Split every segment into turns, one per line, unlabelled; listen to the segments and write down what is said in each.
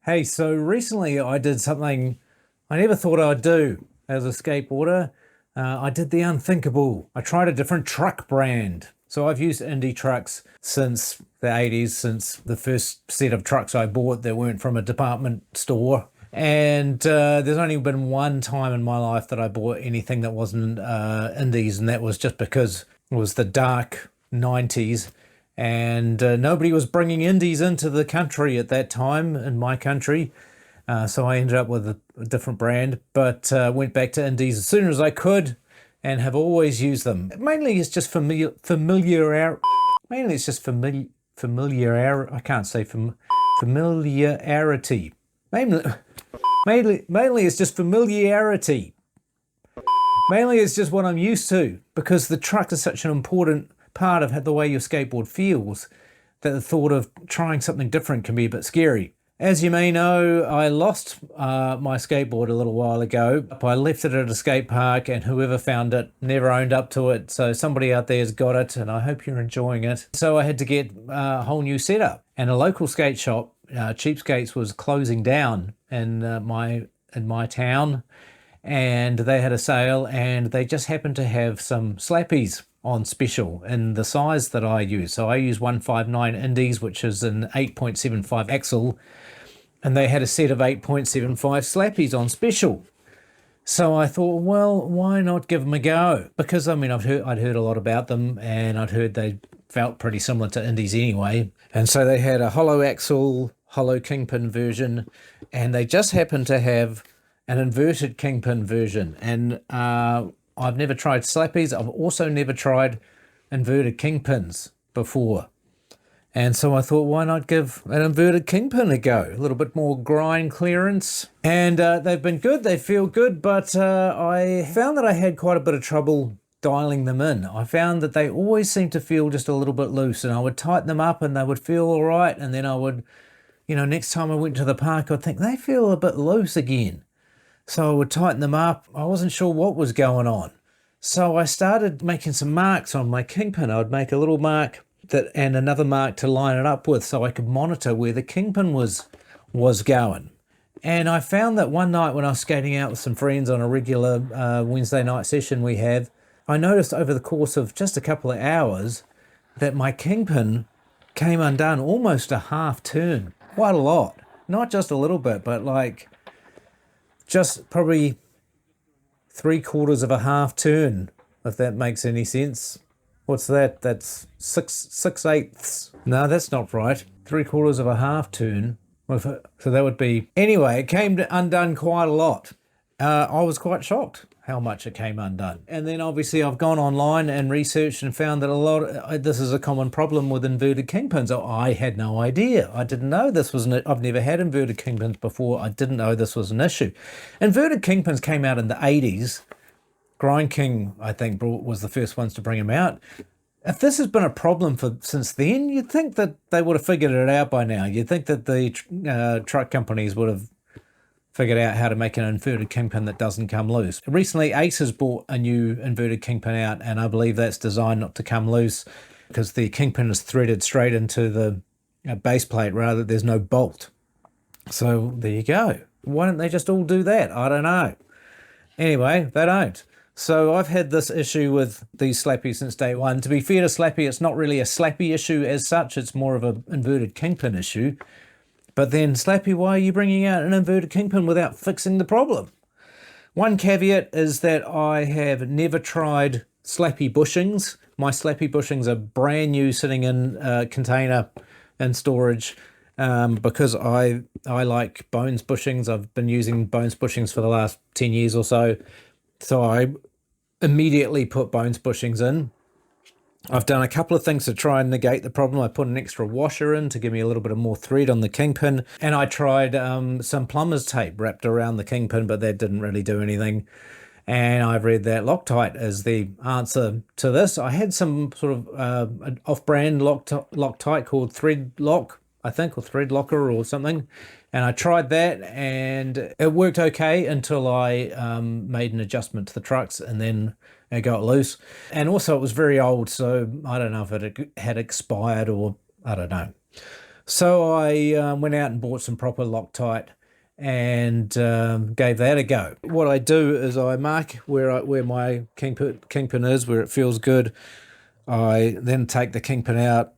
Hey, so recently I did something I never thought I'd do as a skateboarder. I did the unthinkable. I tried a different truck brand. So I've used Indy trucks since the 80s, since the first set of trucks I bought that weren't from a department store. And there's only been one time in my life that I bought anything that wasn't Indies, and that was just because it was the dark 90s and nobody was bringing Indies into the country at that time, in my country. So I ended up with a different brand, but went back to Indies as soon as I could and have always used them. Mainly it's just familiarity. Mainly it's just familiarity. I can't say familiarity. Mainly it's just familiarity. Mainly it's just what I'm used to, because the truck is such an important part of the way your skateboard feels that the thought of trying something different can be a bit scary. As you may know, I lost my skateboard a little while ago. I left it at a skate park, and whoever found it never owned up to it. So somebody out there has got it, and I hope you're enjoying it. So I had to get a whole new setup. And a local skate shop, Cheap Skates, was closing down in my town, and they had a sale, and they just happened to have some Slappies on special in the size that I use. So I use 159 Indies, which is an 8.75 axle, and they had a set of 8.75 Slappies on special. So I thought, well, why not give them a go? Because I mean, I'd heard a lot about them, and I'd heard they felt pretty similar to Indies anyway. And so they had a hollow axle, hollow kingpin version, and they just happened to have an inverted kingpin version. And I've never tried Slappies. I've also never tried inverted kingpins before. And so I thought, why not give an inverted kingpin a go? A little bit more grind clearance. And they've been good. They feel good. But I found that I had quite a bit of trouble dialing them in. I found that they always seem to feel just a little bit loose. And I would tighten them up and they would feel all right. And then I would, next time I went to the park, I'd think they feel a bit loose again. So I would tighten them up. I wasn't sure what was going on. So I started making some marks on my kingpin. I would make a little mark and another mark to line it up with, so I could monitor where the kingpin was going. And I found that one night when I was skating out with some friends on a regular Wednesday night session we have, I noticed over the course of just a couple of hours that my kingpin came undone almost a half turn. Quite a lot. Not just a little bit, but like just probably 3/4 of a half turn, if that makes any sense. What's that? That's 6/8. No, that's not right. 3/4 of a half turn. So that would be... Anyway, it came undone quite a lot. I was quite shocked how much it came undone. And then obviously I've gone online and researched and found that this is a common problem with inverted kingpins. I had no idea. I didn't know this was I've never had inverted kingpins before. I didn't know this was an issue. Inverted kingpins came out in the 80s. Grind King, I think, was the first ones to bring them out. If this has been a problem since then, you'd think that they would have figured it out by now. You'd think that the truck companies would have figured out how to make an inverted kingpin that doesn't come loose. Recently, Ace has brought a new inverted kingpin out, and I believe that's designed not to come loose because the kingpin is threaded straight into the base plate rather there's no bolt. So there you go. Why don't they just all do that? I don't know. Anyway, they don't. So I've had this issue with these Slappies since day one. To be fair to Slappy, it's not really a Slappy issue as such. It's more of an inverted kingpin issue. But then, Slappy, why are you bringing out an inverted kingpin without fixing the problem? One caveat is that I have never tried Slappy bushings. My Slappy bushings are brand new, sitting in a container in storage, because I like Bones bushings. I've been using Bones bushings for the last 10 years or so. So I immediately put Bones bushings in. I've done a couple of things to try and negate the problem. I put an extra washer in to give me a little bit of more thread on the kingpin. And I tried some plumber's tape wrapped around the kingpin, but that didn't really do anything. And I've read that Loctite is the answer to this. I had some sort of off-brand Loctite called Thread Lock, I think, or Thread Locker or something. And I tried that, and it worked okay until I made an adjustment to the trucks, and then it got loose. And also it was very old, so I don't know if it had expired or I don't know. So I went out and bought some proper Loctite and gave that a go. What I do is I mark where my kingpin is, where it feels good. I then take the kingpin out,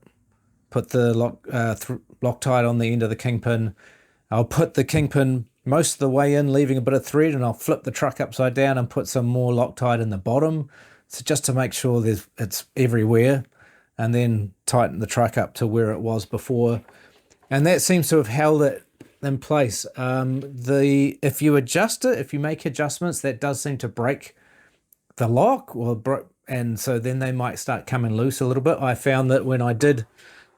put the Loctite on the end of the kingpin. I'll put the kingpin most of the way in, leaving a bit of thread, and I'll flip the truck upside down and put some more Loctite in the bottom, so just to make sure it's everywhere, and then tighten the truck up to where it was before. And that seems to have held it in place. If you adjust it, if you make adjustments, that does seem to break the lock, and so then they might start coming loose a little bit. I found that when I did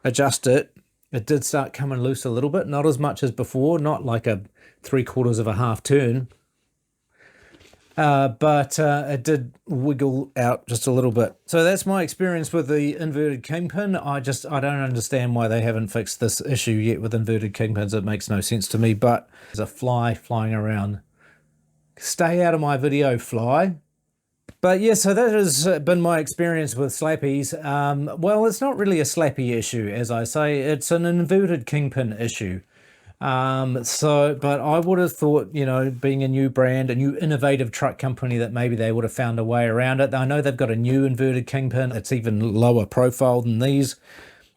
adjust it, it did start coming loose a little bit, not as much as before, not like a 3/4 of a half turn, but it did wiggle out just a little bit. So that's my experience with the inverted kingpin. I don't understand why they haven't fixed this issue yet with inverted kingpins. It makes no sense to me. But there's a fly flying around. Stay out of my video, fly. But yeah, so that has been my experience with Slappies. Well, it's not really a Slappy issue, as I say. It's an inverted kingpin issue. But I would have thought, you know, being a new brand, a new innovative truck company, that maybe they would have found a way around it. I know they've got a new inverted kingpin. It's even lower profile than these.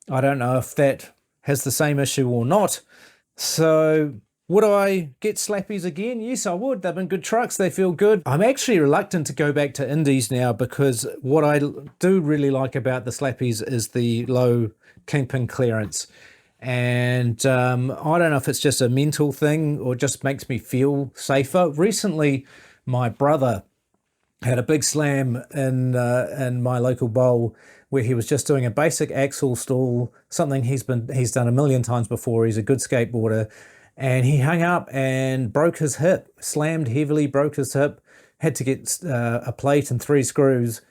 I don't know if that has the same issue or not. So would I get Slappies again? Yes, I would. They've been good trucks. They feel good. I'm actually reluctant to go back to Indies now, because what I do really like about the Slappies is the low kingpin clearance. And I don't know if it's just a mental thing or just makes me feel safer. Recently, my brother had a big slam in my local bowl, where he was just doing a basic axle stall, something he's done a million times before. He's a good skateboarder, and he hung up and broke his hip, slammed heavily, broke his hip, had to get a plate and 3 screws,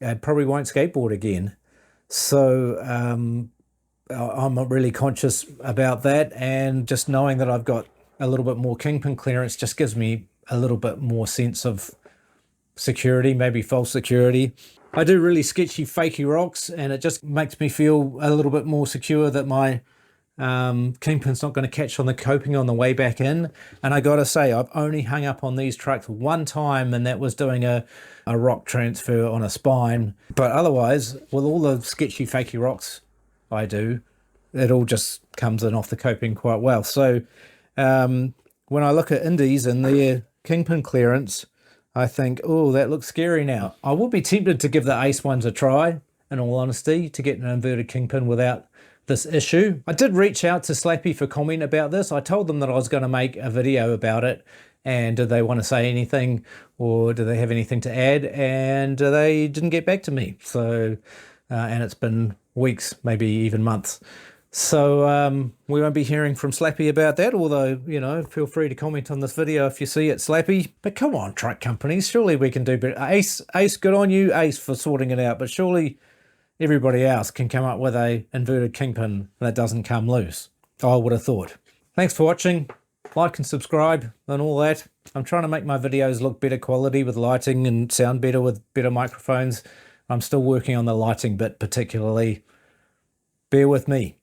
and probably won't skateboard again. So I'm really conscious about that, and just knowing that I've got a little bit more kingpin clearance just gives me a little bit more sense of security, maybe false security. I do really sketchy fakey rocks, and it just makes me feel a little bit more secure that my kingpin's not going to catch on the coping on the way back in. And I gotta say, I've only hung up on these trucks one time, and that was doing a rock transfer on a spine. But otherwise, with all the sketchy fakey rocks I do, it all just comes in off the coping quite well. So when I look at Indies and their kingpin clearance, I think, oh, that looks scary now. I would be tempted to give the Ace ones a try, in all honesty, to get an inverted kingpin without this issue. I did reach out to Slappy for comment about this. I told them that I was going to make a video about it, and did they want to say anything, or do they have anything to add? And they didn't get back to me. So and it's been weeks, maybe even months. So we won't be hearing from Slappy about that, although, you know, feel free to comment on this video if you see it, Slappy. But come on, truck companies, surely we can do better. Ace, good on you, Ace, for sorting it out, but surely everybody else can come up with a inverted kingpin that doesn't come loose, I would have thought. Thanks for watching. Like and subscribe and all that. I'm trying to make my videos look better quality with lighting and sound better with better microphones. I'm still working on the lighting bit particularly. Bear with me.